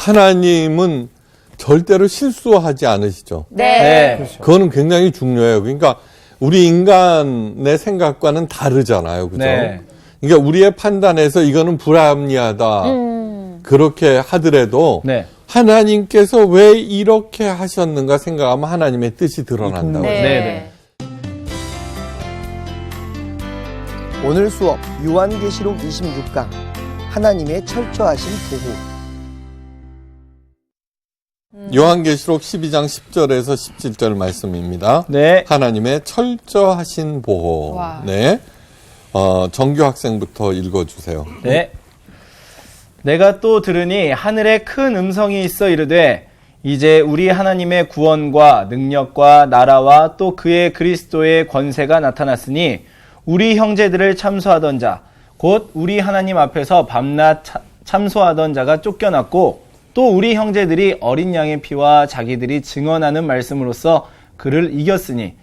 하나님은 절대로 실수하지 않으시죠. 네. 그렇죠. 그거는 굉장히 중요해요. 그러니까 우리 인간의 생각과는 다르잖아요. 그죠? 네. 그러니까 우리의 판단에서 이거는 불합리하다. 그렇게 하더라도 네. 하나님께서 왜 이렇게 하셨는가 생각하면 하나님의 뜻이 드러난다고. 네. 네. 오늘 수업 요한계시록 26강 하나님의 철저하신 보호. 요한계시록 12장 10절에서 17절 말씀입니다. 네. 하나님의 철저하신 보호. 와. 네. 정규 학생부터 읽어주세요. 네. 내가 또 들으니 하늘에 큰 음성이 있어 이르되 이제 우리 하나님의 구원과 능력과 나라와 또 그의 그리스도의 권세가 나타났으니 우리 형제들을 참소하던 자, 곧 우리 하나님 앞에서 밤낮 참소하던 자가 쫓겨났고 또 우리 형제들이 어린 양의 피와 자기들이 증언하는 말씀으로써 그를 이겼으니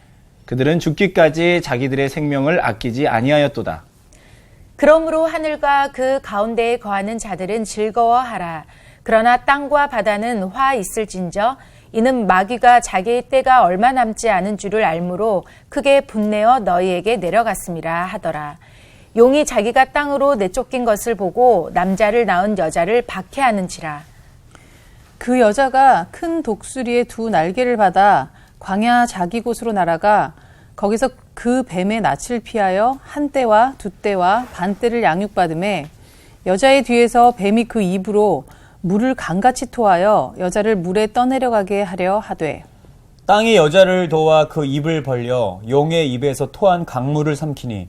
그들은 죽기까지 자기들의 생명을 아끼지 아니하였도다. 그러므로 하늘과 그 가운데에 거하는 자들은 즐거워하라. 그러나 땅과 바다는 화 있을진저 이는 마귀가 자기의 때가 얼마 남지 않은 줄을 알므로 크게 분내어 너희에게 내려갔음이라 하더라. 용이 자기가 땅으로 내쫓긴 것을 보고 남자를 낳은 여자를 박해하는지라. 그 여자가 큰 독수리의 두 날개를 받아 광야 자기 곳으로 날아가 거기서 그 뱀의 낯을 피하여 한 떼와 두 떼와 반 떼를 양육받음에 여자의 뒤에서 뱀이 그 입으로 물을 강같이 토하여 여자를 물에 떠내려가게 하려 하되 땅이 여자를 도와 그 입을 벌려 용의 입에서 토한 강물을 삼키니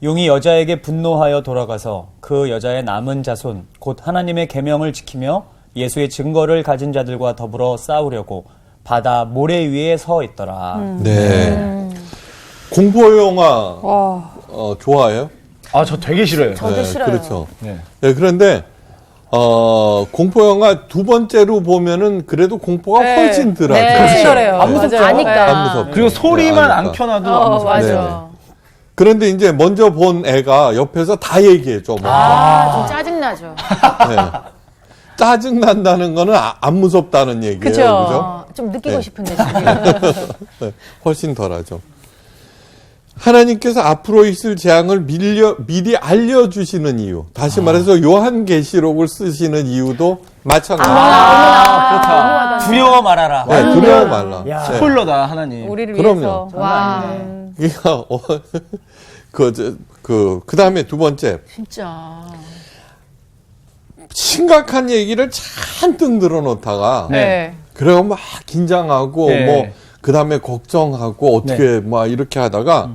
용이 여자에게 분노하여 돌아가서 그 여자의 남은 자손 곧 하나님의 계명을 지키며 예수의 증거를 가진 자들과 더불어 싸우려고 바다 모래 위에 서 있더라. 네. 공포 영화 좋아해요? 아, 저 되게 싫어요. 저도 네, 싫어요. 그렇죠. 네. 네, 그런데 공포 영화 두 번째로 보면은 그래도 공포가 네. 훨씬 덜하죠. 네. 훨씬 덜해요. 안 무섭죠. 맞아요. 아니까. 안 무섭죠. 그리고 소리만 네, 안 아니까. 켜놔도 안 무서워요. 맞아. 그런데 이제 먼저 본 애가 옆에서 다 얘기해줘. 뭐. 좀 짜증나죠. 네. 짜증 난다는 거는 안 무섭다는 얘기예요. 그죠? 좀 느끼고 네. 싶은데 지금. 네, 훨씬 덜하죠. 하나님께서 앞으로 있을 재앙을 미리 알려주시는 이유. 다시 말해서 요한계시록을 쓰시는 이유도 마찬가지입니다. 그렇다. 두려워 말하라. 네, 두려워 말라. 야. 네. 스포일러다, 하나님. 우리를 그럼요. 위해서. 와. 그러니까 그 다음에 두 번째 진짜. 심각한 얘기를 잔뜩 늘어놓다가 네. 그래서 막 긴장하고 네. 뭐 그다음에 걱정하고 어떻게 막 이렇게 하다가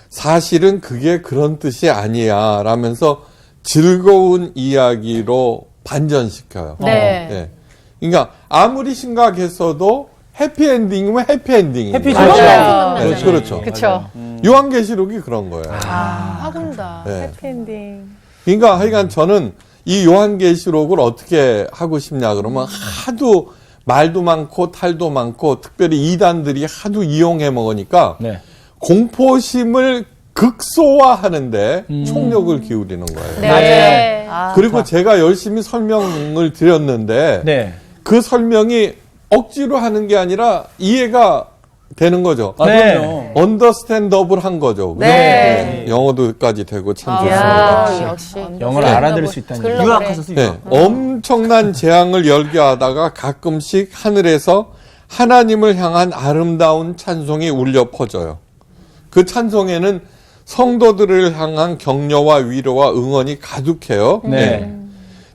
사실은 그게 그런 뜻이 아니야 라면서 즐거운 이야기로 반전시켜요. 네. 네. 그러니까 아무리 심각했어도 해피엔딩이면 해피엔딩이에요. 해피죠. 네, 그렇죠. 그렇죠. 요한계시록이 그런 거예요. 화군다. 네. 해피엔딩. 그러니까 하여간 저는 이 요한계시록을 어떻게 하고 싶냐 그러면 하도 말도 많고 탈도 많고 특별히 이단들이 하도 이용해 먹으니까 네. 공포심을 극소화하는데 총력을 기울이는 거예요. 네. 그리고 제가 열심히 설명을 드렸는데 네. 그 설명이 억지로 하는 게 아니라 이해가 되는 거죠. 아, 네. 그럼요. 언더스탠더블한 거죠. 네. 영어도까지 되고 참 좋습니다. 야, 역시. 영어를 네. 알아들을 수 있다니. 글로 유학하셔서 네, 엄청난 재앙을 열게하다가 가끔씩 하늘에서 하나님을 향한 아름다운 찬송이 울려 퍼져요. 그 찬송에는 성도들을 향한 격려와 위로와 응원이 가득해요. 네.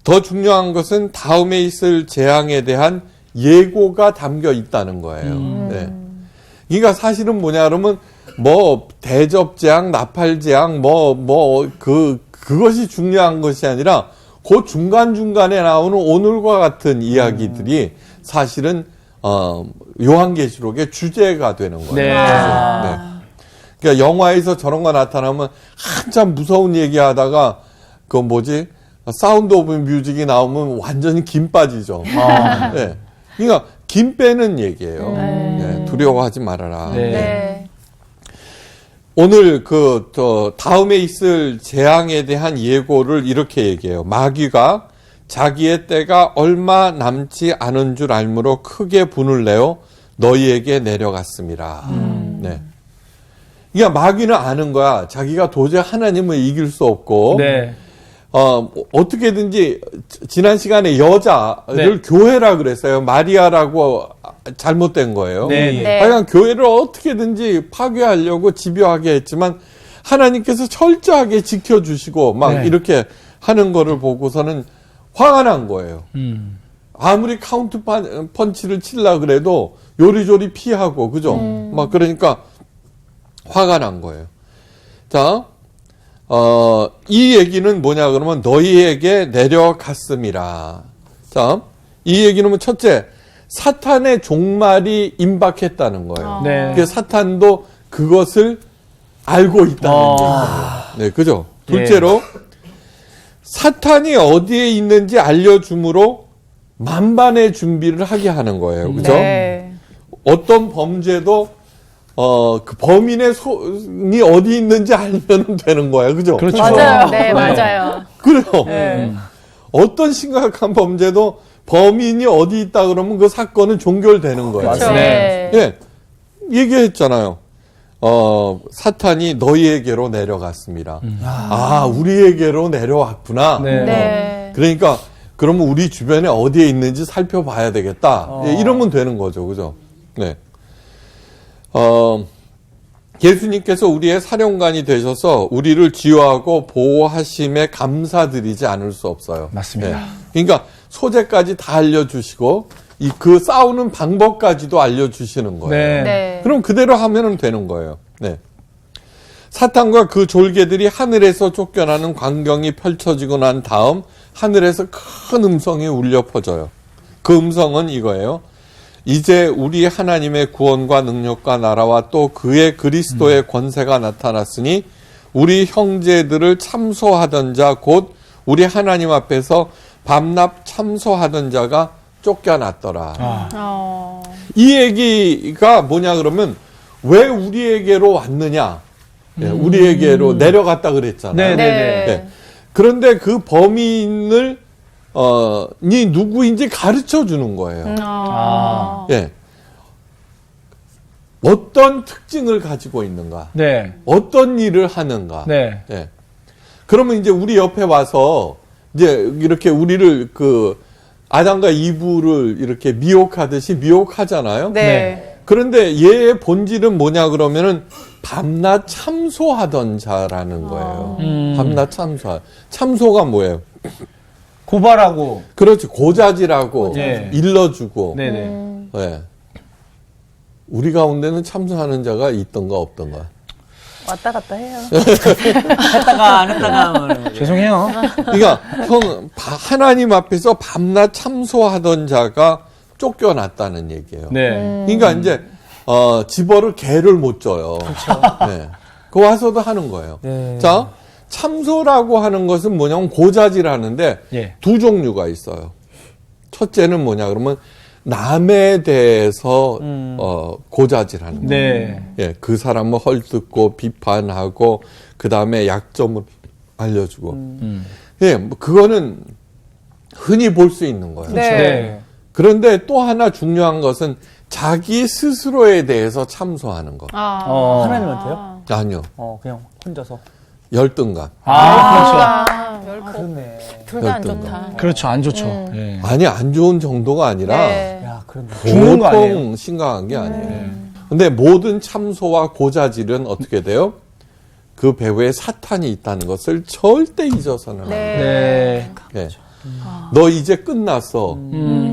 더 중요한 것은 다음에 있을 재앙에 대한 예고가 담겨 있다는 거예요. 네. 그러니까 사실은 뭐냐 그러면 뭐 대접재앙, 나팔재앙 그것이 중요한 것이 아니라 그 중간중간에 나오는 오늘과 같은 이야기들이 사실은 요한계시록의 주제가 되는 거예요. 네. 네. 그러니까 영화에서 저런 거 나타나면 한참 무서운 얘기하다가 그 뭐지 사운드 오브 뮤직이 나오면 완전히 김 빠지죠. 네. 그러니까 김 빼는 얘기예요. 네, 두려워하지 말아라. 네. 네. 오늘 다음에 있을 재앙에 대한 예고를 이렇게 얘기해요. 마귀가 자기의 때가 얼마 남지 않은 줄 알므로 크게 분을 내어 너희에게 내려갔습니다. 네. 그러니까 마귀는 아는 거야. 자기가 도저히 하나님을 이길 수 없고 네. 어떻게든지 지난 시간에 여자를 교회라 그랬어요. 마리아라고 잘못된 거예요. 네. 네. 하여간 교회를 어떻게든지 파괴하려고 집요하게 했지만 하나님께서 철저하게 지켜주시고 막 네. 이렇게 하는 거를 보고서는 화가 난 거예요. 아무리 카운트 펀치를 치려고 그래도 요리조리 피하고 그죠? 막 그러니까 화가 난 거예요. 자, 이 얘기는 뭐냐 그러면 너희에게 내려갔음이라. 자, 이 얘기는 뭐 첫째, 사탄의 종말이 임박했다는 거예요. 네. 그래서 사탄도 그것을 알고 있다는 얘기예요. 네, 그죠? 둘째로, 사탄이 어디에 있는지 알려줌으로 만반의 준비를 하게 하는 거예요. 그죠? 네. 어떤 범죄도 그 범인의 손이 어디 있는지 알면 되는 거야. 그죠? 그렇죠. 맞아요. 네, 맞아요. 그래요. 어떤 심각한 범죄도 범인이 어디 있다 그러면 그 사건은 종결되는 거예요. 그렇죠. 네. 네. 예. 얘기했잖아요. 사탄이 너희에게로 내려갔습니다. 우리에게로 내려왔구나. 네. 네. 그러니까 그러면 우리 주변에 어디에 있는지 살펴봐야 되겠다. 예, 이러면 되는 거죠. 그죠? 네. 예수님께서 우리의 사령관이 되셔서 우리를 지휘하고 보호하심에 감사드리지 않을 수 없어요. 맞습니다. 그러니까 소재까지 다 알려주시고 그 싸우는 방법까지도 알려주시는 거예요. 네. 네. 그럼 그대로 하면 되는 거예요. 네. 사탄과 그 졸개들이 하늘에서 쫓겨나는 광경이 펼쳐지고 난 다음 하늘에서 큰 음성이 울려 퍼져요. 그 음성은 이거예요. 이제 우리 하나님의 구원과 능력과 나라와 또 그의 그리스도의 권세가 나타났으니 우리 형제들을 참소하던 자 곧 우리 하나님 앞에서 밤낮 참소하던 자가 쫓겨났더라. 이 얘기가 뭐냐 그러면 왜 우리에게로 왔느냐? 예, 우리에게로 내려갔다 그랬잖아요. 네. 예. 그런데 그 범인을 니 누구인지 가르쳐 주는 거예요. 예. 어떤 특징을 가지고 있는가? 네. 어떤 일을 하는가? 네. 예. 그러면 이제 우리 옆에 와서 이제 이렇게 우리를 그 아담과 이브를 이렇게 미혹하듯이 미혹하잖아요. 네. 그런데 얘의 본질은 뭐냐 그러면은 밤낮 참소하던 자라는 거예요. 밤낮 참소가 뭐예요? 고발하고. 그렇지. 고자질하고 네. 일러주고. 네네. 예. 우리 가운데는 참소하는 자가 있던가 없던가. 왔다 갔다 해요. 했다가 안 했다가 죄송해요. 그러니까 하나님 앞에서 밤낮 참소하던 자가 쫓겨났다는 얘기예요. 네. 그러니까 이제 집어를 개를 못 져요. 그렇죠. 네. 그 와서도 하는 거예요. 네. 자, 참소라고 하는 것은 뭐냐면 고자질하는데 예. 두 종류가 있어요. 첫째는 뭐냐 그러면 남에 대해서 고자질하는 거예요. 네. 예, 그 사람을 헐뜯고 비판하고 그 다음에 약점을 알려주고. 예, 뭐 그거는 흔히 볼 수 있는 거예요. 네. 네. 그런데 또 하나 중요한 것은 자기 스스로에 대해서 참소하는 것. 하나님한테요? 아니요, 그냥 혼자서. 열등감. 그렇네. 둘 다 안 열등감. 좋다. 그렇죠. 안 좋죠. 네. 아니 안 좋은 정도가 아니라 네. 야, 그렇네. 죽는 거 아니에요? 보통 심각한 게 아니에요. 근데 모든 참소와 고자질은 어떻게 돼요? 그 배후에 사탄이 있다는 것을 절대 잊어서는 안 돼요. 네. 예. 너 이제 끝났어.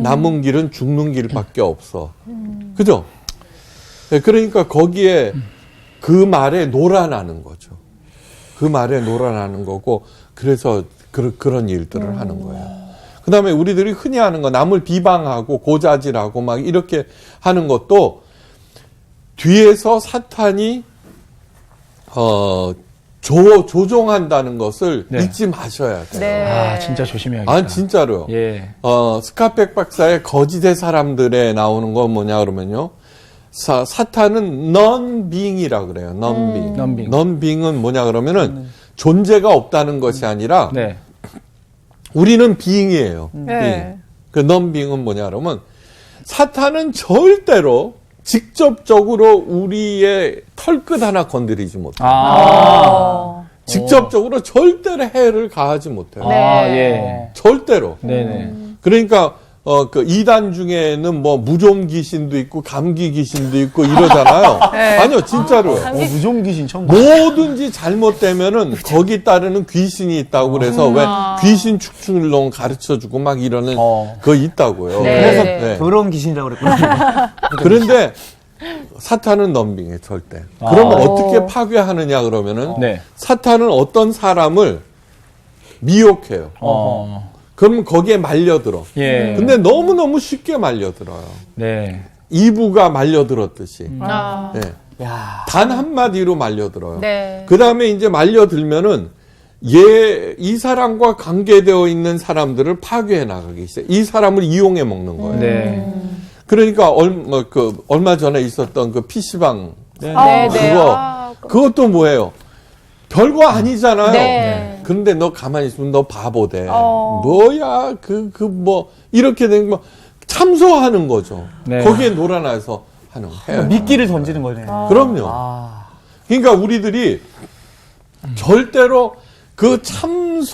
남은 길은 죽는 길밖에 없어. 그죠? 예, 그러니까 거기에 그 말에 놀아나는 거죠. 그 말에 놀아나는 거고, 그래서 그런 일들을 하는 거예요. 그 다음에 우리들이 흔히 하는 거, 남을 비방하고 고자질하고 막 이렇게 하는 것도 뒤에서 사탄이, 조종한다는 것을 네. 잊지 마셔야 돼요. 네. 아, 진짜 조심해야겠다. 아, 진짜로요. 예. 스카펙 박사의 거짓의 사람들에 나오는 건 뭐냐 그러면요. 사탄은 non-being이라 그래요. non-being. non-being. non-being은 뭐냐 그러면은 존재가 없다는 것이 아니라 네. 우리는 빙이에요. 네. 그 넘빙은 뭐냐 그러면 사탄은 절대로 직접적으로 우리의 털끝 하나 건드리지 못해요. 직접적으로 절대로 해를 가하지 못해요. 예. 절대로. 네네. 그러니까 그 이단 중에는 뭐 무좀 귀신도 있고 감기 귀신도 있고 이러잖아요. 네. 아니요, 진짜로요. 무좀 귀신 처음 뭐든지 잘못되면은 거기 따르는 귀신이 있다고 그래서 왜 귀신 축출론 가르쳐주고 막 이러는 거 있다고요. 네. 그래서 네. 더러운 귀신이라고 그랬구나. 그런데 사탄은 넘빙해 절대. 그러면 어떻게 파괴하느냐 그러면은 네. 사탄은 어떤 사람을 미혹해요. 그러면 거기에 말려들어. 예. 근데 너무너무 쉽게 말려들어요. 네. 이브가 말려들었듯이. 아. 예. 단 한마디로 말려들어요. 네. 그 다음에 이제 말려들면은 이 사람과 관계되어 있는 사람들을 파괴해 나가기 시작해요. 이 사람을 이용해 먹는 거예요. 네. 그러니까 얼마 전에 있었던 그 PC방 네, 그것도 뭐예요? 별거 아니잖아요. 네. 그런데 너 가만히 있으면 너 바보돼. 뭐야 뭐 이렇게 된 거 참소하는 거죠. 네. 거기에 놀아나서 하는 거예요. 미끼를 던지는 거네. 그럼요. 그러니까 우리들이 절대로 그 참소하는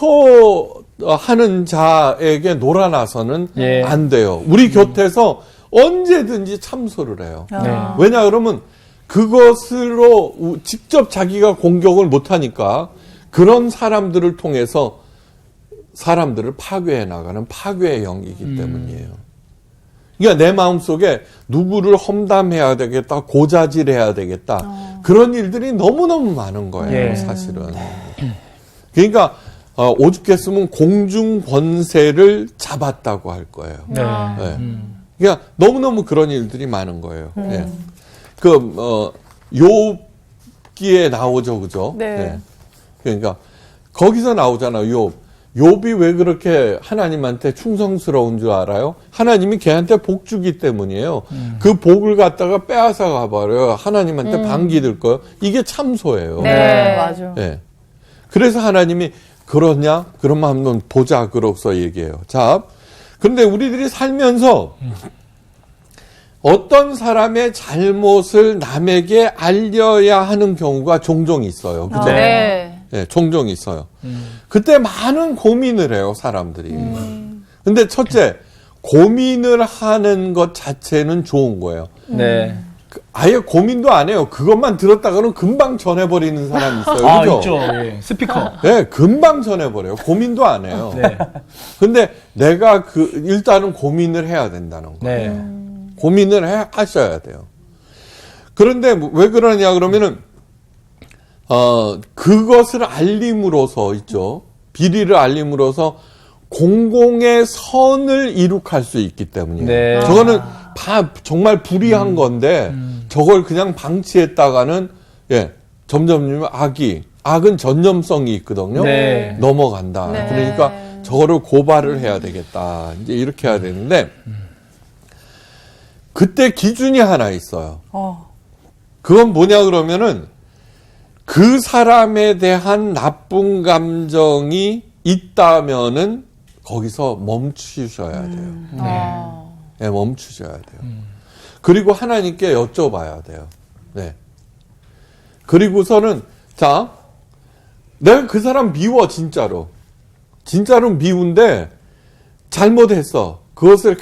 자에게 놀아나서는 예. 안 돼요. 우리 곁에서 언제든지 참소를 해요. 네. 왜냐 그러면 그것으로 직접 자기가 공격을 못하니까 그런 사람들을 통해서 사람들을 파괴해 나가는 파괴의 영이기 때문이에요. 그러니까 내 마음속에 누구를 험담해야 되겠다, 고자질해야 되겠다. 그런 일들이 너무너무 많은 거예요, 예. 사실은. 그러니까 오죽했으면 공중 권세를 잡았다고 할 거예요. 네. 네. 그러니까 너무너무 그런 일들이 많은 거예요. 예. 욥기에 나오죠, 그죠? 네. 그러니까 거기서 나오잖아요, 욥이 왜 그렇게 하나님한테 충성스러운 줄 알아요? 하나님이 걔한테 복 주기 때문이에요. 그 복을 갖다가 빼앗아 가버려요. 하나님한테 반기들 거예요. 이게 참소예요. 네. 맞아. 예. 그래서 하나님이 그러냐? 그러면 한번 보자. 그러고서 얘기해요. 자, 그런데 우리들이 살면서 어떤 사람의 잘못을 남에게 알려야 하는 경우가 종종 있어요. 그죠? 네. 예, 종종 있어요. 그때 많은 고민을 해요, 사람들이. 근데 첫째, 고민을 하는 것 자체는 좋은 거예요. 네. 아예 고민도 안 해요. 그것만 들었다가는 금방 전해버리는 사람이 있어요. 그죠? 있죠. 예. 스피커. 네, 금방 전해버려요. 고민도 안 해요. 네. 근데 내가 일단은 고민을 해야 된다는 거예요. 네. 고민을 하셔야 돼요. 그런데 왜 그러냐 그러면은, 그것을 알림으로써 있죠. 비리를 알림으로써 공공의 선을 이룩할 수 있기 때문이에요. 네. 저거는 정말 불의한 건데 저걸 그냥 방치했다가는 점점 악은 전념성이 있거든요. 네. 넘어간다. 네. 그러니까 저거를 고발을 해야 되겠다. 이제 이렇게 해야 되는데 그때 기준이 하나 있어요. 그건 뭐냐 그러면은 그 사람에 대한 나쁜 감정이 있다면은 거기서 멈추셔야 돼요. 네, 멈추셔야 돼요. 그리고 하나님께 여쭤봐야 돼요. 네. 그리고서는 자, 내가 그 사람 미워 진짜로. 진짜로 미운데 잘못했어. 그것을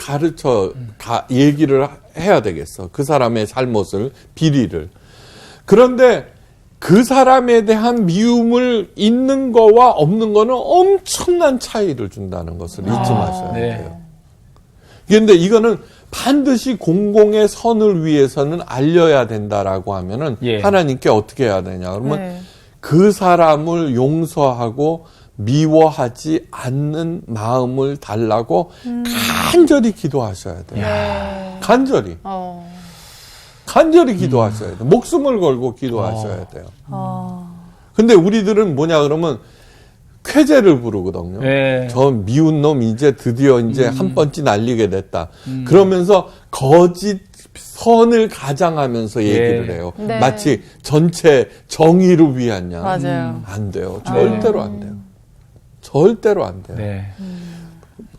얘기를 해야 되겠어. 그 사람의 잘못을, 비리를. 그런데 그 사람에 대한 미움을 있는 거와 없는 거는 엄청난 차이를 준다는 것을 잊지 마셔야 돼요. 그런데 이거는 반드시 공공의 선을 위해서는 알려야 된다라고 하면은 하나님께 어떻게 해야 되냐 그러면 그 사람을 용서하고 미워하지 않는 마음을 달라고 간절히 기도하셔야 돼요. 간절히 기도하셔야 돼요. 목숨을 걸고 기도하셔야 돼요. 근데 우리들은 뭐냐 그러면 쾌재를 부르거든요. 저 미운 놈 이제 드디어 이제 한 번쯤 날리게 됐다. 그러면서 거짓 선을 가장하면서 얘기를 해요. 네. 마치 전체 정의를 위한 양. 맞아요. 안 돼요. 절대로 안 돼요. 절대로 안 돼요. 네.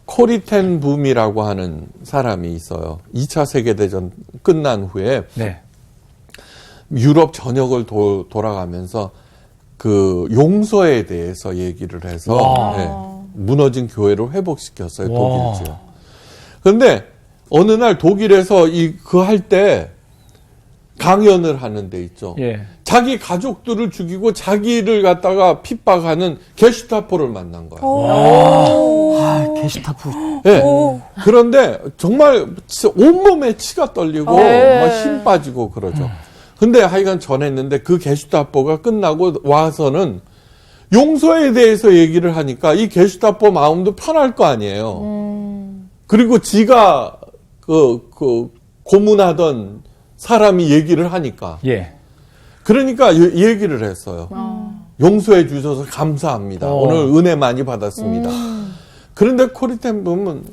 코리 텐 붐이라고 하는 사람이 있어요. 2차 세계대전 끝난 후에 네. 유럽 전역을 돌아가면서 그 용서에 대해서 얘기를 해서 와. 예, 무너진 교회를 회복시켰어요. 와. 독일 지역. 그런데 어느 날 독일에서 그 할 때 강연을 하는 데 있죠. 예. 자기 가족들을 죽이고 자기를 갖다가 핍박하는 게슈타포를 만난 거예요. 아, 게시타프. 예. 그런데 정말 온몸에 치가 떨리고 막 힘 빠지고 그러죠. 근데 하여간 전했는데 그 게슈타포가 끝나고 와서는 용서에 대해서 얘기를 하니까 이 게슈타포 마음도 편할 거 아니에요. 그리고 지가 고문하던 사람이 얘기를 하니까. 예. 그러니까 얘기를 했어요. 용서해 주셔서 감사합니다. 오늘 은혜 많이 받았습니다. 그런데 코리 텐 붐은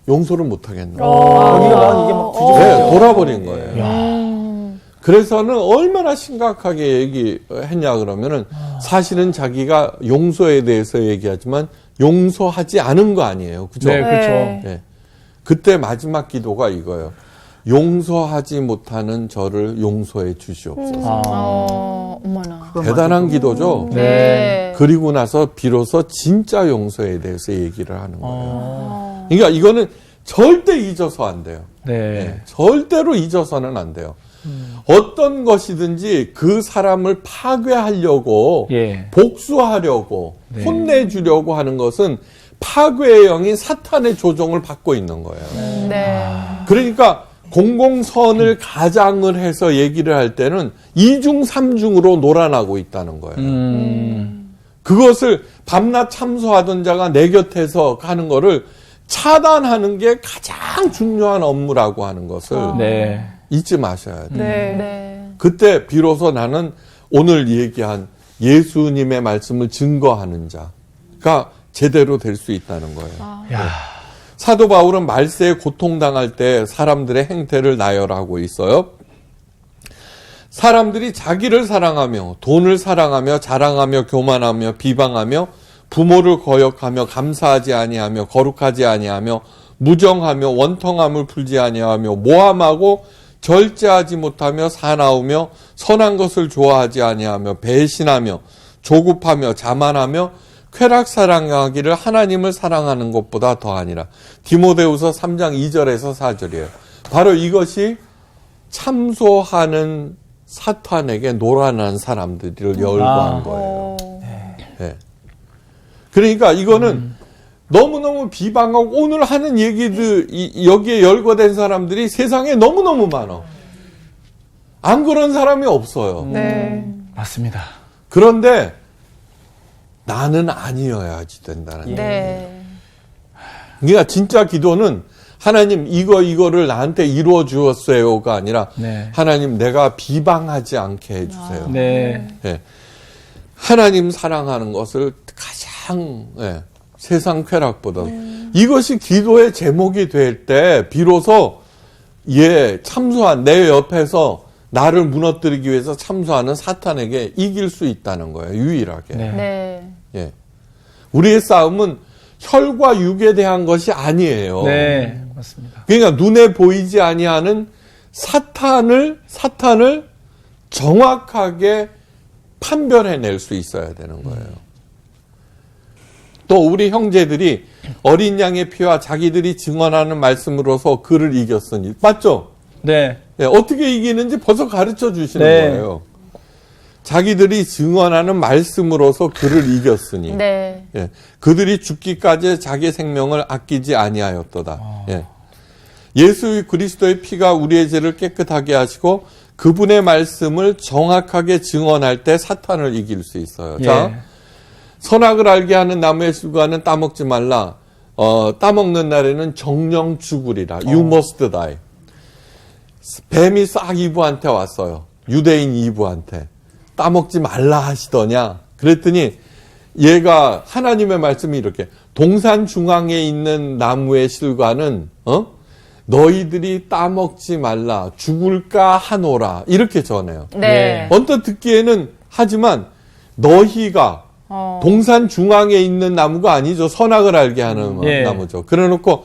용서를 못 하겠네. 여기가 막 이게 막 뒤집어. 네, 돌아버린 거예요. 그래서는 얼마나 심각하게 얘기했냐 그러면은 사실은 자기가 용서에 대해서 얘기하지만 용서하지 않은 거 아니에요. 그죠? 네, 그렇죠. 네. 그때 마지막 기도가 이거예요. 용서하지 못하는 저를 용서해 주시옵소서. 어머나. 대단한 기도죠. 네. 그리고 나서 비로소 진짜 용서에 대해서 얘기를 하는 거예요. 그러니까 이거는 절대 잊어서 안 돼요. 네. 네, 절대로 잊어서는 안 돼요. 어떤 것이든지 그 사람을 파괴하려고 예. 복수하려고 네. 혼내주려고 하는 것은 파괴의 영인 사탄의 조종을 받고 있는 거예요. 네. 그러니까 공공선을 가장을 해서 얘기를 할 때는 2중 3중으로 놀아나고 있다는 거예요. 그것을 밤낮 참소하던 자가 내 곁에서 하는 거를 차단하는 게 가장 중요한 업무라고 하는 것을 네. 잊지 마셔야 돼요. 네. 그때 비로소 나는 오늘 얘기한 예수님의 말씀을 증거하는 자가 제대로 될 수 있다는 거예요. 야. 사도 바울은 말세에 고통당할 때 사람들의 행태를 나열하고 있어요. 사람들이 자기를 사랑하며 돈을 사랑하며 자랑하며 교만하며 비방하며 부모를 거역하며 감사하지 아니하며 거룩하지 아니하며 무정하며 원통함을 풀지 아니하며 모함하고 절제하지 못하며 사나우며 선한 것을 좋아하지 아니하며 배신하며 조급하며 자만하며 쾌락 사랑하기를 하나님을 사랑하는 것보다 더하니라. 디모데후서 3장 2절에서 4절이에요. 바로 이것이 참소하는 사탄에게 노란한 사람들을 열거한 거예요. 네. 그러니까 이거는 너무너무 비방하고 오늘 하는 얘기들 여기에 열거된 사람들이 세상에 너무너무 많아. 안 그런 사람이 없어요. 맞습니다. 그런데 나는 아니어야지 된다는 거예요. 네. 그러니까 진짜 기도는 하나님 이거를 나한테 이루어 주었어요가 아니라 네. 하나님 내가 비방하지 않게 해주세요. 네. 예. 하나님 사랑하는 것을 가장 세상 쾌락보다 이것이 기도의 제목이 될 때 비로소 참소한 내 옆에서 나를 무너뜨리기 위해서 참소하는 사탄에게 이길 수 있다는 거예요. 유일하게. 네. 네. 예. 우리의 싸움은 혈과 육에 대한 것이 아니에요. 네. 맞습니다. 그러니까 눈에 보이지 아니하는 사탄을 정확하게 판별해낼 수 있어야 되는 거예요. 또 우리 형제들이 어린 양의 피와 자기들이 증언하는 말씀으로서 그를 이겼으니 맞죠? 네. 네, 어떻게 이기는지 벌써 가르쳐 주시는 네. 거예요. 자기들이 증언하는 말씀으로서 그를 이겼으니 네. 예, 그들이 죽기까지 자기 생명을 아끼지 아니하였도다. 예. 예수 그리스도의 피가 우리의 죄를 깨끗하게 하시고 그분의 말씀을 정확하게 증언할 때 사탄을 이길 수 있어요. 예. 자, 선악을 알게 하는 나무의 실과는 따먹지 말라. 따먹는 날에는 정령 죽으리라. You must die. 뱀이 싹 이브한테 왔어요. 유대인 이브한테. 따먹지 말라 하시더냐. 그랬더니 얘가 하나님의 말씀이 이렇게 동산 중앙에 있는 나무의 실과는 너희들이 따먹지 말라 죽을까 하노라 이렇게 전해요. 네. 언뜻 듣기에는 하지만 너희가 동산 중앙에 있는 나무가 아니죠. 선악을 알게 하는 예. 나무죠. 그래놓고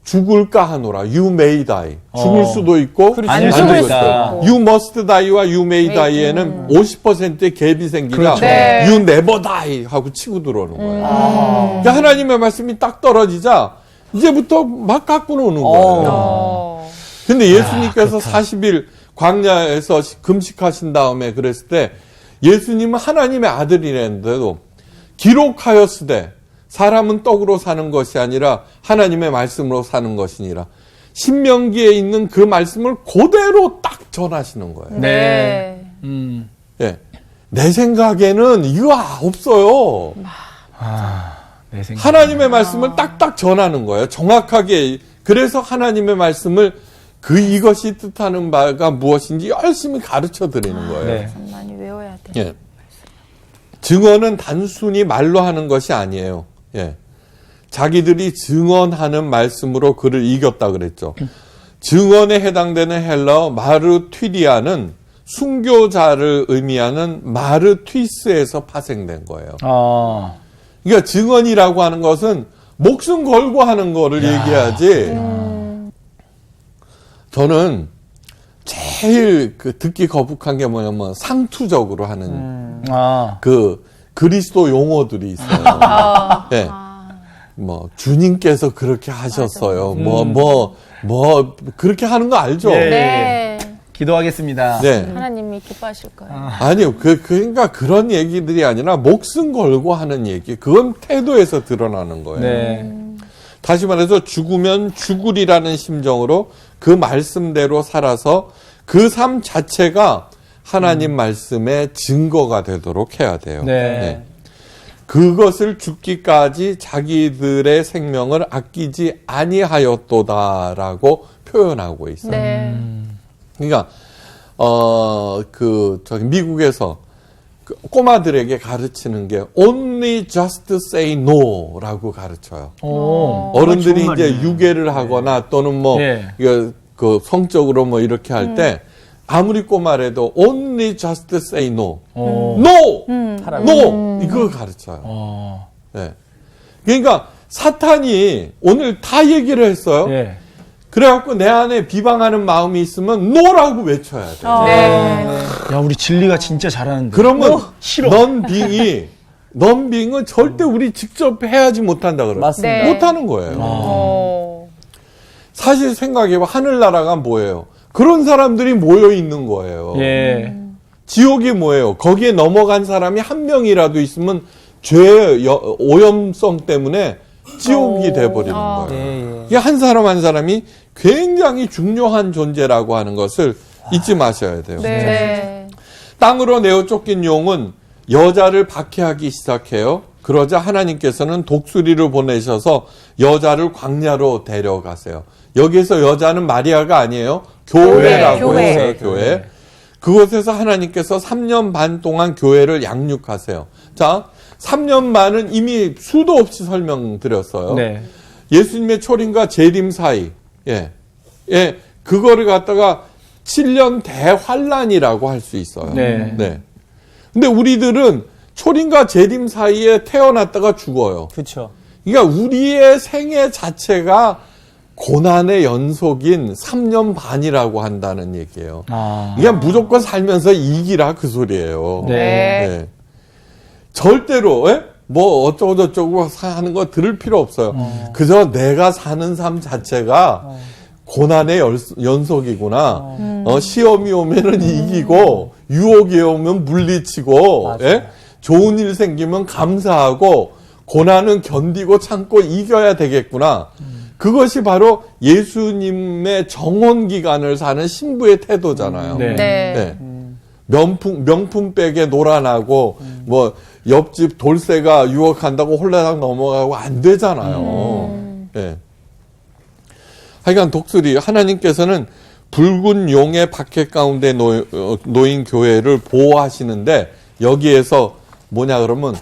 죽을까 하노라. You may die. 죽을 수도 있고 안 안 죽을 죽을 수도 수도 있고. 있고. You must die와 You may die에는 50%의 갭이 생기자 그렇죠. 네. You never die 하고 치고 들어오는 거예요. 그러니까 하나님의 말씀이 딱 떨어지자 이제부터 막 갖고 노는 거예요. 근데 예수님께서 40일 광야에서 금식하신 다음에 그랬을 때 예수님은 하나님의 아들이랬는데도 기록하였으되 사람은 떡으로 사는 것이 아니라 하나님의 말씀으로 사는 것이니라. 신명기에 있는 그 말씀을 그대로 딱 전하시는 거예요. 네. 예. 내 생각에는 이거 없어요. 내 생각. 하나님의 말씀을 딱딱 전하는 거예요. 정확하게. 그래서 하나님의 말씀을 이것이 뜻하는 바가 무엇인지 열심히 가르쳐 드리는 거예요. 네. 많이 외워야 돼. 예. 증언은 단순히 말로 하는 것이 아니에요. 예. 자기들이 증언하는 말씀으로 그를 이겼다 그랬죠. 증언에 해당되는 헬러 마르튀리아는 순교자를 의미하는 마르튀스에서 파생된 거예요. 그러니까 증언이라고 하는 것은 목숨 걸고 하는 거를 얘기하지. 저는 제일 듣기 거북한 게 뭐냐면 상투적으로 하는 그리스도 용어들이 있어요. 네. 뭐 주님께서 그렇게 하셨어요. 그렇게 하는 거 알죠? 예. 네. 기도하겠습니다. 네. 하나님이 기뻐하실 거예요. 아니요. 그러니까 그런 얘기들이 아니라 목숨 걸고 하는 얘기. 그건 태도에서 드러나는 거예요. 네. 다시 말해서 죽으면 죽으리라는 심정으로 그 말씀대로 살아서 그 삶 자체가 하나님 말씀의 증거가 되도록 해야 돼요. 네. 그것을 죽기까지 자기들의 생명을 아끼지 아니하였도다라고 표현하고 있어요. 네. 그러니까 미국에서 꼬마들에게 가르치는 게 only just say no라고 가르쳐요. 어른들이 좋은 이제 말이네. 유괴를 하거나 또는 그 성적으로 뭐 이렇게 할 때 아무리 꼬마래도 only just say no, no, no 이걸 가르쳐요. 네. 그러니까 사탄이 오늘 다 얘기를 했어요. 예. 그래갖고 내 안에 비방하는 마음이 있으면 no라고 외쳐야 돼. 네. 야, 우리 진리가 진짜 잘하는데. 그러면 싫어. 넌빙은 절대 우리 직접 해야지 못한다 그래요. 맞습니다. 네. 못하는 거예요. 사실 생각해봐. 하늘나라가 뭐예요? 그런 사람들이 모여 있는 거예요. 예. 지옥이 뭐예요? 거기에 넘어간 사람이 한 명이라도 있으면 죄의 오염성 때문에 지옥이 돼버리는 거예요. 이게 한 사람 한 사람이 굉장히 중요한 존재라고 하는 것을 잊지 마셔야 돼요. 네. 땅으로 내어 쫓긴 용은 여자를 박해하기 시작해요. 그러자 하나님께서는 독수리를 보내셔서 여자를 광야로 데려가세요. 여기에서 여자는 마리아가 아니에요. 교회라고 교회. 했어요. 교회. 그곳에서 하나님께서 3년 반 동안 교회를 양육하세요. 자, 3년 반은 이미 수도 없이 설명드렸어요. 네. 예수님의 초림과 재림 사이, 그거를 갖다가 7년 대환란이라고 할 수 있어요. 네. 근데 우리들은 초림과 재림 사이에 태어났다가 죽어요. 그렇죠. 그러니까 우리의 생애 자체가 고난의 연속인 3년 반이라고 한다는 얘기예요. 그냥 무조건 살면서 이기라 그 소리예요. 네. 절대로 뭐 어쩌고 저쩌고 하는 거 들을 필요 없어요. 그저 내가 사는 삶 자체가 고난의 연속이구나. 시험이 오면은 이기고 유혹이 오면 물리치고 좋은 일 생기면 감사하고 고난은 견디고 참고 이겨야 되겠구나. 그것이 바로 예수님의 정혼 기간을 사는 신부의 태도잖아요. 네. 명품백에 놀아나고 뭐 옆집 돌쇠가 유혹한다고 홀라당 넘어가고 안 되잖아요. 하여간 독수리 하나님께서는 붉은 용의 박해 가운데 놓인 교회를 보호하시는데 여기에서 뭐냐 그러면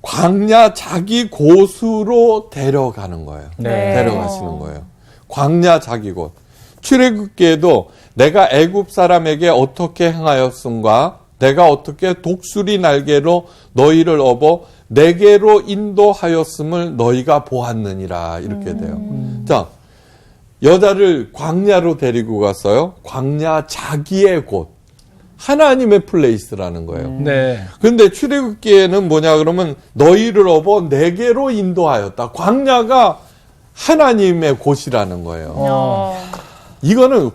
광야 자기 곳으로 데려가는 거예요. 네. 데려가시는 거예요. 광야 자기 곳. 출애굽기에도 내가 애굽 사람에게 어떻게 행하였음과 내가 어떻게 독수리 날개로 너희를 업어 내게로 인도하였음을 너희가 보았느니라. 이렇게 돼요. 자, 여자를 광야로 데리고 갔어요. 광야 자기의 곳. 하나님의 플레이스라는 거예요. 네. 근데 출애굽기에는 뭐냐 그러면 너희를 업어 내게로 인도하였다. 광야가 하나님의 곳이라는 거예요. 이거는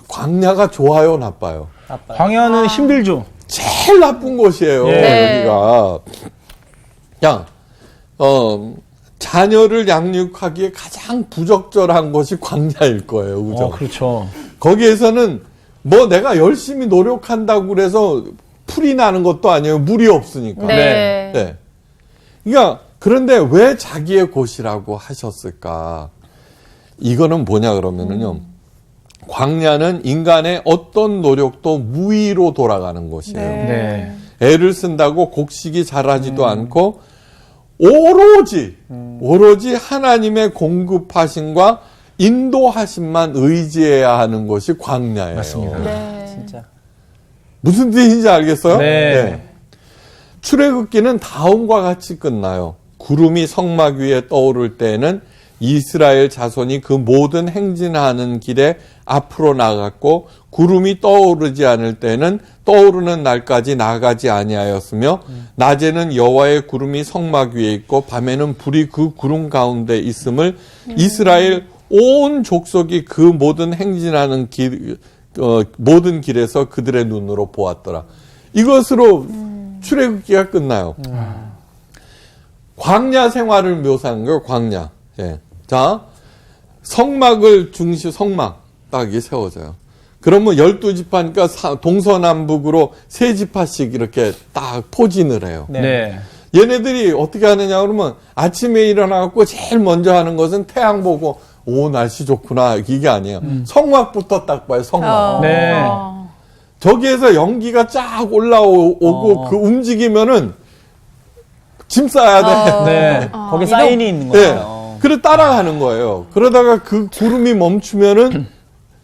광야가 좋아요, 나빠요? 광야는 힘들죠. 제일 나쁜 곳이에요. 네. 여기가. 그냥 자녀를 양육하기에 가장 부적절한 것이 광야일 거예요. 그죠? 그렇죠. 거기에서는 뭐 내가 열심히 노력한다고 그래서 풀이 나는 것도 아니에요. 물이 없으니까. 네. 네. 그러니까 그런데 왜 자기의 곳이라고 하셨을까? 이거는 뭐냐 그러면은요. 광야는 인간의 어떤 노력도 무의로 돌아가는 곳이에요. 네. 애를 쓴다고 곡식이 자라지도 않고 오로지 하나님의 공급하심과 인도하심만 의지해야 하는 것이 광야예요. 맞습니다. 네. 진짜. 무슨 뜻인지 알겠어요? 네. 출애굽기는 다음과 같이 끝나요. 구름이 성막 위에 떠오를 때에는 이스라엘 자손이 그 모든 행진하는 길에 앞으로 나갔고 구름이 떠오르지 않을 때는 떠오르는 날까지 나가지 아니하였으며 낮에는 여호와의 구름이 성막 위에 있고 밤에는 불이 그 구름 가운데 있음을 이스라엘 온 족속이 그 모든 행진하는 모든 길에서 그들의 눈으로 보았더라. 이것으로 출애굽기가 끝나요. 광야 생활을 묘사한 거예요. 광야. 예. 자, 성막을 성막 딱이 세워져요. 그러면 12지파니까 동서남북으로 3지파씩 이렇게 딱 포진을 해요. 네. 얘네들이 어떻게 하느냐 그러면 아침에 일어나갖고 제일 먼저 하는 것은 태양 보고 오 날씨 좋구나 이게 아니에요. 성막부터 딱 봐요. 성막. 네. 저기에서 연기가 쫙 올라오고 그 움직이면은 짐 싸야 돼. 네. 거기 사인이 있는 네. 거예요. 그래 따라가는 거예요. 그러다가 그 구름이 멈추면은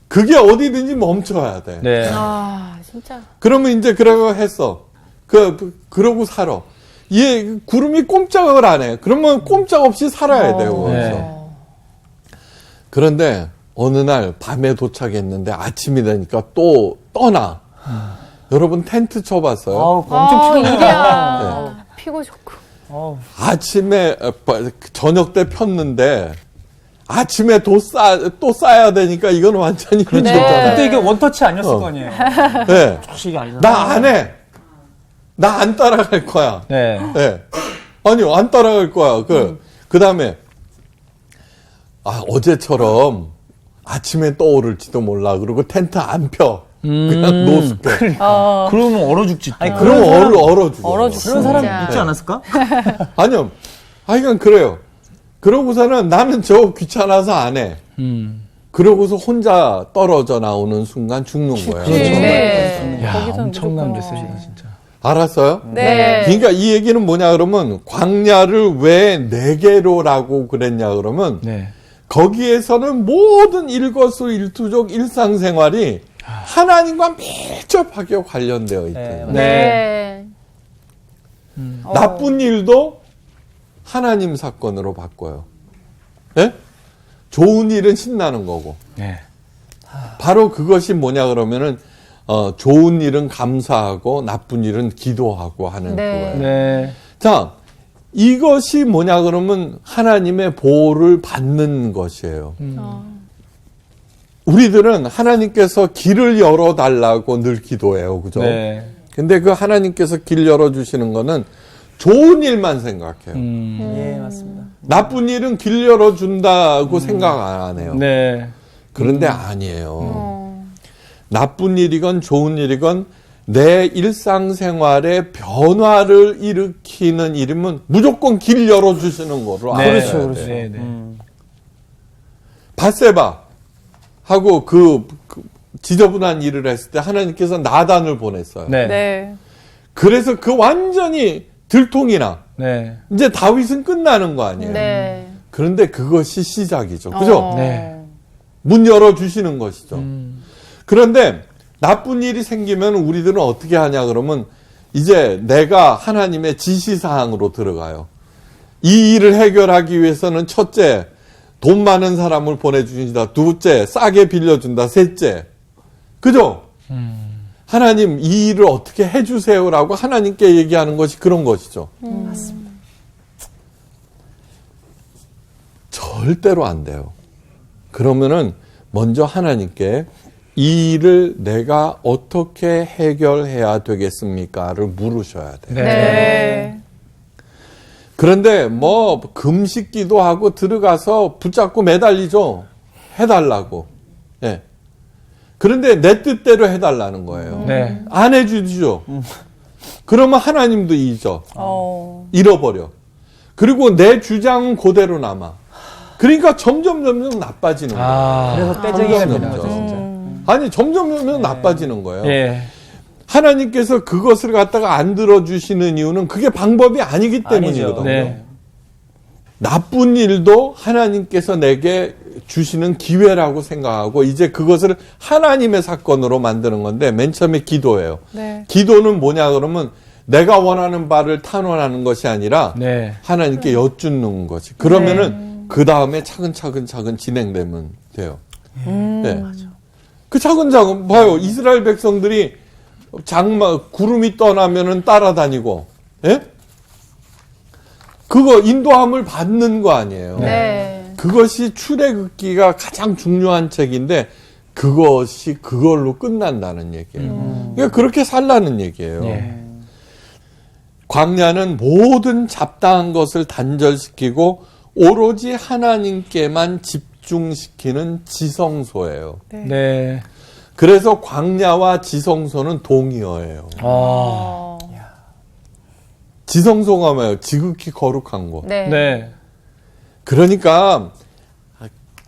그게 어디든지 멈춰야 돼. 네. 아, 진짜. 그러면 이제 그러고 했어. 그러고 살아. 얘 구름이 꼼짝을 안 해. 그러면 꼼짝없이 살아야 돼요. 거기서. 네. 그런데 어느 날 밤에 도착했는데 아침이 되니까 또 떠나. 여러분 텐트 쳐봤어요? 엄청 피곤해요. 일이야. 피고 좋고. 아침에 저녁 때 폈는데 아침에 또 싸야 되니까 이건 완전히 힘들잖아요. 그때 이게 원터치 아니었을 거 아니에요. 네. 조식이 아니잖아. 나 안 해. 나 안 따라갈 거야. 네. 네. 아니요, 안 따라갈 거야. 그 다음에, 어제처럼 아침에 떠오를지도 몰라. 그리고 텐트 안 펴. 그냥 노숙해. 그러면 얼어 죽지. 또. 아니, 그럼 얼어 죽어. 얼어 그런 사람 진짜. 있지 않았을까? 아니요. 하여간 그래요. 그러고서는 나는 저거 귀찮아서 안 해. 그러고서 혼자 떨어져 나오는 순간 죽는 거예요. 네. 야, 거기서는 엄청난 무조건. 메시지다, 진짜. 알았어요? 네. 그러니까 이 얘기는 뭐냐 그러면 광야를 왜 네개로라고 그랬냐 그러면 네. 거기에서는 모든 일거수일투족 일상생활이 하나님과 밀접하게 관련되어 있대요. 네. 나쁜 일도 하나님 사건으로 바꿔요. 네? 좋은 일은 신나는 거고. 네. 바로 그것이 뭐냐 그러면은 좋은 일은 감사하고 나쁜 일은 기도하고 하는 네. 그거예요. 네. 자, 이것이 뭐냐 그러면 하나님의 보호를 받는 것이에요. 우리들은 하나님께서 길을 열어달라고 늘 기도해요. 그죠? 네. 근데 그 하나님께서 길 열어주시는 거는 좋은 일만 생각해요. 예, 맞습니다. 나쁜 일은 길 열어준다고 생각 안 해요. 네. 그런데 아니에요. 나쁜 일이건 좋은 일이건 내 일상생활에 변화를 일으키는 일이면 무조건 길 열어주시는 거로 알아야 그렇죠, 돼요. 그렇죠. 네, 네. 밧세바 하고 그 지저분한 일을 했을 때 하나님께서 나단을 보냈어요. 네. 네. 네. 그래서 그 완전히 들통이나 네. 이제 다윗은 끝나는 거 아니에요. 네. 그런데 그것이 시작이죠. 그죠? 네. 문 열어주시는 것이죠. 그런데 나쁜 일이 생기면 우리들은 어떻게 하냐 그러면 이제 내가 하나님의 지시사항으로 들어가요. 이 일을 해결하기 위해서는 첫째, 돈 많은 사람을 보내주신다. 둘째, 싸게 빌려준다. 셋째, 그죠? 하나님 이 일을 어떻게 해주세요라고 하나님께 얘기하는 것이 그런 것이죠. 맞습니다. 절대로 안 돼요. 그러면은 먼저 하나님께 이 일을 내가 어떻게 해결해야 되겠습니까를 물으셔야 돼요. 네. 그런데 뭐 금식기도 하고 들어가서 붙잡고 매달리죠. 해달라고. 예. 그런데 내 뜻대로 해달라는 거예요. 네. 안 해주죠. 그러면 하나님도 잊어. 잃어버려. 그리고 내 주장은 그대로 남아. 그러니까 점점 나빠지는 거예요. 그래서 떼쟁이가 되는 되는 거죠, 거죠. 진짜. 아니 점점 나빠지는 거예요. 예. 하나님께서 그것을 갖다가 안 들어주시는 이유는 그게 방법이 아니기 때문이거든요. 네. 나쁜 일도 하나님께서 내게 주시는 기회라고 생각하고 이제 그것을 하나님의 사건으로 만드는 건데 맨 처음에 기도예요. 네. 기도는 뭐냐 그러면 내가 원하는 바를 탄원하는 것이 아니라 네. 하나님께 여쭙는 거지. 그러면은 그 다음에 차근차근 진행되면 돼요. 네. 그 차근차근 봐요. 이스라엘 백성들이 구름이 떠나면은 따라다니고, 예? 그거 인도함을 받는 거 아니에요. 네. 그것이 출애굽기가 가장 중요한 책인데 그것이 그걸로 끝난다는 얘기예요. 그러니까 그렇게 살라는 얘기예요. 예. 광야는 모든 잡다한 것을 단절시키고 오로지 하나님께만 집중시키는 지성소예요. 네. 그래서 광야와 지성소는 동의어예요. 아. 지성소가 뭐예요? 지극히 거룩한 곳. 네. 네. 그러니까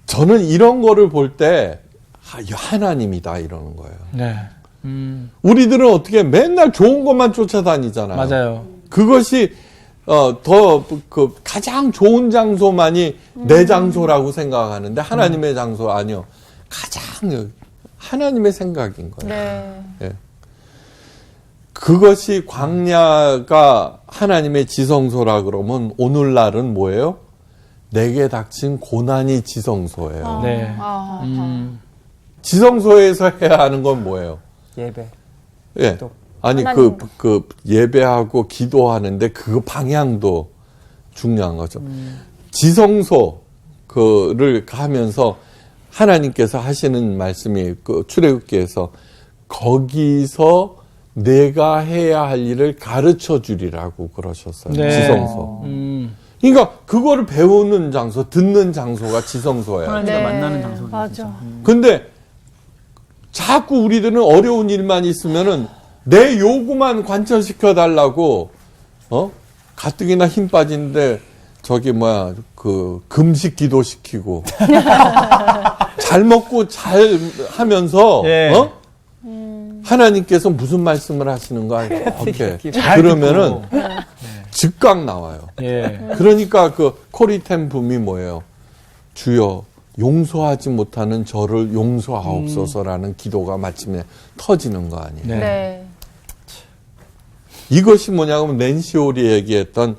저는 이런 거를 볼 때 하나님이다 이러는 거예요. 네. 우리들은 어떻게 맨날 좋은 것만 쫓아다니잖아요. 맞아요. 그것이 가장 좋은 장소만이 내 장소라고 생각하는데 하나님의 장소 아니요. 가장 하나님의 생각인 거예요. 네. 예. 그것이 광야가 하나님의 지성소라 그러면 오늘날은 뭐예요? 내게 닥친 고난이 지성소예요. 네. 지성소에서 해야 하는 건 뭐예요? 예배. 예. 또. 아니 하나님. 그 예배하고 기도하는데 그 방향도 중요한 거죠. 지성소 그를 하면서 하나님께서 하시는 말씀이 그 출애굽기에서 거기서 내가 해야 할 일을 가르쳐 주리라고 그러셨어요. 네. 지성소. 그러니까 그거를 배우는 장소, 듣는 장소가 지성소예요. 하나님과 네. 만나는 장소. 맞아. 근데 자꾸 우리들은 어려운 일만 있으면은 내 요구만 관철시켜 달라고 가뜩이나 힘 빠진데 금식 기도 시키고 잘 먹고 잘 하면서 예. 하나님께서 무슨 말씀을 하시는 거야 이렇게 그러면은 즉각 나와요. 예. 그러니까 그 코리템 붐이 뭐예요? 주여 용서하지 못하는 저를 용서하옵소서라는 기도가 마침내 터지는 거 아니에요. 네. 네. 이것이 뭐냐면 낸시 홀이 얘기했던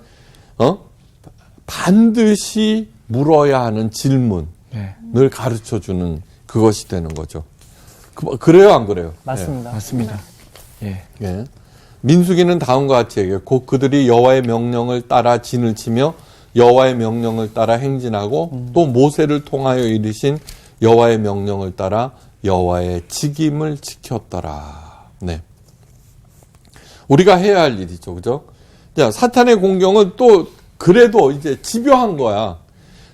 반드시 물어야 하는 질문을 네. 가르쳐주는 그것이 되는 거죠. 그래요 안 그래요? 맞습니다. 맞습니다. 예. 예. 민수기는 다음과 같이 얘기해요. 곧 그들이 여호와의 명령을 따라 진을 치며 여호와의 명령을 따라 행진하고 또 모세를 통하여 이르신 여호와의 명령을 따라 여호와의 직임을 지켰더라. 네. 우리가 해야 할 일이죠. 그죠? 자, 사탄의 공격은 또 그래도 이제 집요한 거야.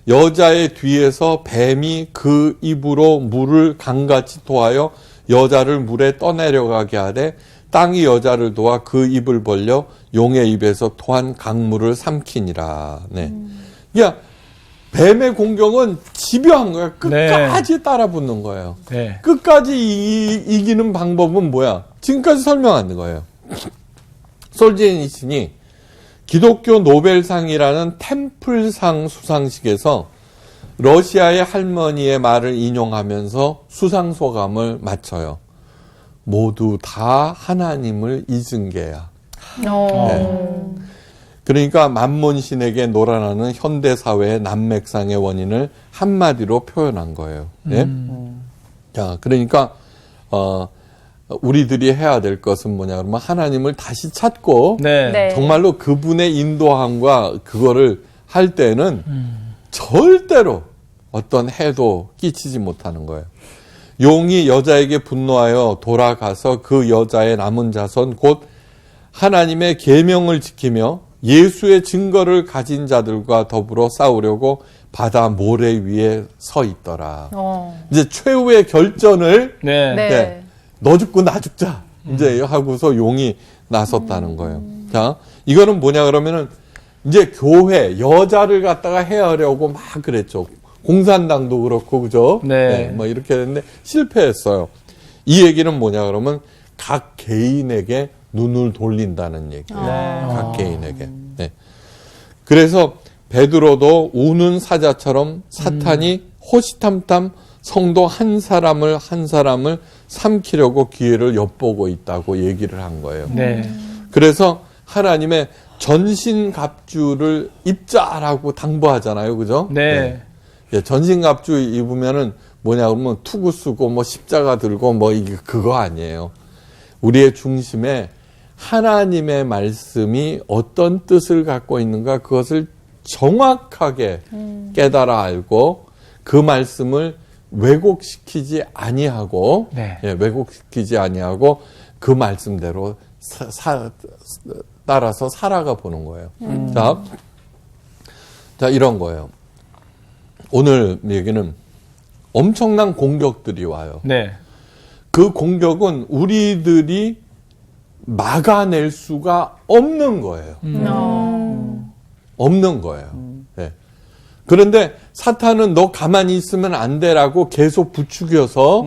여자의 뒤에서 뱀이 그 입으로 물을 강같이 토하여 여자를 물에 떠내려가게 하되 땅이 여자를 도와 그 입을 벌려 용의 입에서 토한 강물을 삼키니라. 네. 야, 뱀의 공격은 집요한 거야. 끝까지 따라붙는 거예요. 네. 끝까지 이기는 방법은 뭐야? 지금까지 설명한 거예요. 솔제니친이 기독교 노벨상이라는 템플상 수상식에서 러시아의 할머니의 말을 인용하면서 수상 소감을 맞춰요. 모두 다 하나님을 잊은 게야. 어. 그러니까 만몬신에게 놀아나는 현대사회의 난맥상의 원인을 한마디로 표현한 거예요. 예? 자, 그러니까 우리들이 해야 될 것은 뭐냐 그러면 하나님을 다시 찾고 네. 네. 정말로 그분의 인도함과 그거를 할 때는 절대로 어떤 해도 끼치지 못하는 거예요. 용이 여자에게 분노하여 돌아가서 그 여자의 남은 자손 곧 하나님의 계명을 지키며 예수의 증거를 가진 자들과 더불어 싸우려고 바다 모래 위에 서 있더라. 이제 최후의 결전을 네. 네. 네. 너 죽고 나 죽자 이제 하고서 용이 나섰다는 거예요. 자, 이거는 뭐냐 그러면은 이제 교회 여자를 갖다가 해하려고 막 그랬죠. 공산당도 그렇고 그죠? 네. 뭐 이렇게 했는데 실패했어요. 이 얘기는 뭐냐 그러면 각 개인에게 눈을 돌린다는 얘기예요. 각 개인에게. 네. 그래서 베드로도 우는 사자처럼 사탄이 호시탐탐 성도 한 사람을 삼키려고 기회를 엿보고 있다고 얘기를 한 거예요. 네. 그래서 하나님의 전신갑주를 입자라고 당부하잖아요. 그죠? 네. 예, 전신갑주 입으면은 뭐냐 그러면 투구 쓰고 뭐 십자가 들고 뭐 이게 그거 아니에요. 우리의 중심에 하나님의 말씀이 어떤 뜻을 갖고 있는가 그것을 정확하게 깨달아 알고 그 말씀을 왜곡시키지 아니하고 네. 예, 왜곡시키지 아니하고 그 말씀대로 따라서 살아가 보는 거예요. 자, 이런 거예요. 오늘 얘기는 엄청난 공격들이 와요. 네. 그 공격은 우리들이 막아낼 수가 없는 거예요. 없는 거예요. 네. 그런데 사탄은 너 가만히 있으면 안 되라고 계속 부추겨서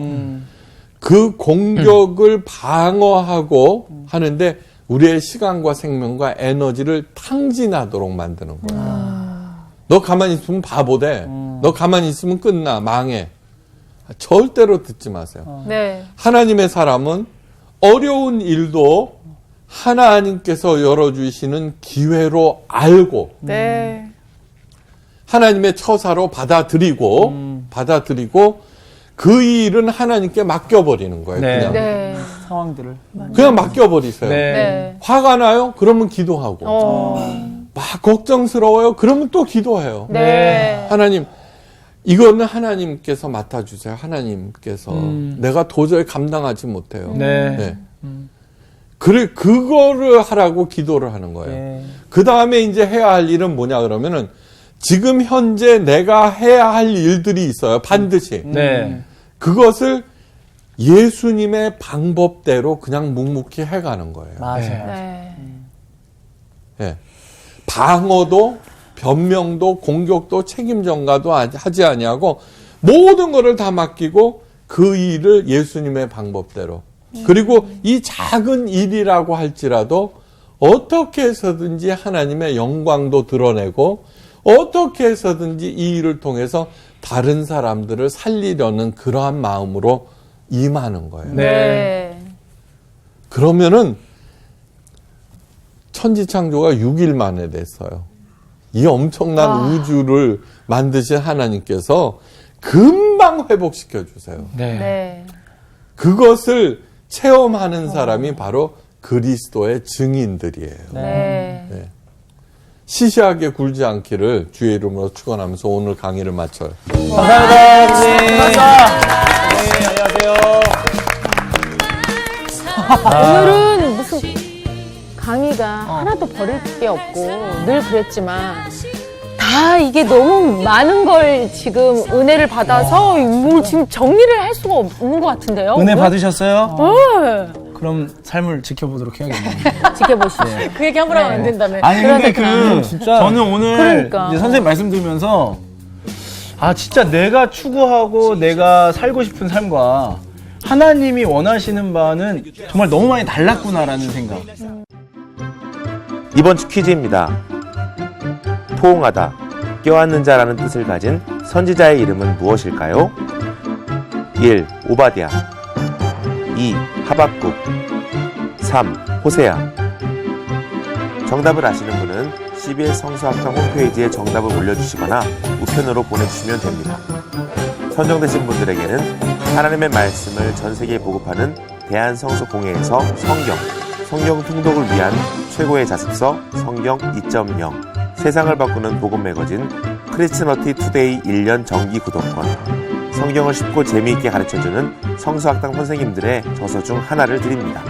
그 공격을 방어하고 하는데 우리의 시간과 생명과 에너지를 탕진하도록 만드는 거예요. 너 가만히 있으면 바보 돼. 너 가만히 있으면 끝나. 망해. 절대로 듣지 마세요. 네. 하나님의 사람은 어려운 일도 하나님께서 열어주시는 기회로 알고 네. 하나님의 처사로 받아들이고 그 일은 하나님께 맡겨버리는 거예요. 네. 그냥 네. 상황들을. 그냥 맡겨버리세요. 네. 네. 화가 나요? 그러면 기도하고 막 걱정스러워요? 그러면 또 기도해요. 네. 하나님 이거는 하나님께서 맡아주세요. 하나님께서 내가 도저히 감당하지 못해요. 네. 네. 그래 그거를 하라고 기도를 하는 거예요. 네. 그 다음에 이제 해야 할 일은 뭐냐 그러면은 지금 현재 내가 해야 할 일들이 있어요. 반드시. 네. 그것을 예수님의 방법대로 그냥 묵묵히 해가는 거예요. 맞아요. 네. 예. 방어도 변명도 공격도 책임 전가도 하지 아니하고 모든 것을 다 맡기고 그 일을 예수님의 방법대로 그리고 이 작은 일이라고 할지라도 어떻게 해서든지 하나님의 영광도 드러내고 어떻게 해서든지 이 일을 통해서 다른 사람들을 살리려는 그러한 마음으로 임하는 거예요. 네. 그러면은 천지창조가 6일 만에 됐어요. 이 엄청난 우주를 만드신 하나님께서 금방 회복시켜 주세요. 네. 네. 그것을 체험하는 사람이 바로 그리스도의 증인들이에요. 네. 네. 시시하게 굴지 않기를 주의 이름으로 축원하면서 오늘 강의를 마쳐요. 감사합니다, 선생님. 네, 안녕하세요. 오늘은 무슨 강의가 하나도 버릴 게 없고 늘 그랬지만 다 이게 너무 많은 걸 지금 은혜를 받아서 뭘 지금 정리를 할 수가 없는 것 같은데요. 은혜 받으셨어요? 네. 그럼 삶을 지켜보도록 해야겠네요. 지켜보시죠. 그 얘기 함부로 하면 안 된다며. 아니 근데 진짜 저는 오늘 그러니까. 이제 선생님 말씀 들으면서 아, 진짜 내가 추구하고 내가 살고 싶은 삶과 하나님이 원하시는 바는 정말 너무 많이 달랐구나라는 생각. 이번 주 퀴즈입니다. 포옹하다, 껴안는 자라는 뜻을 가진 선지자의 이름은 무엇일까요? 1. 오바댜 2. 하박국. 3. 호세아. 정답을 아시는 분은 CBS 성서학당 홈페이지에 정답을 올려주시거나 우편으로 보내주시면 됩니다. 선정되신 분들에게는 하나님의 말씀을 전 세계에 보급하는 대한성서공회에서 성경 통독을 위한 최고의 자습서 성경 2.0, 세상을 바꾸는 복음 매거진 크리스천어티 투데이 1년 정기 구독권, 성경을 쉽고 재미있게 가르쳐주는 성서학당 선생님들의 저서 중 하나를 드립니다.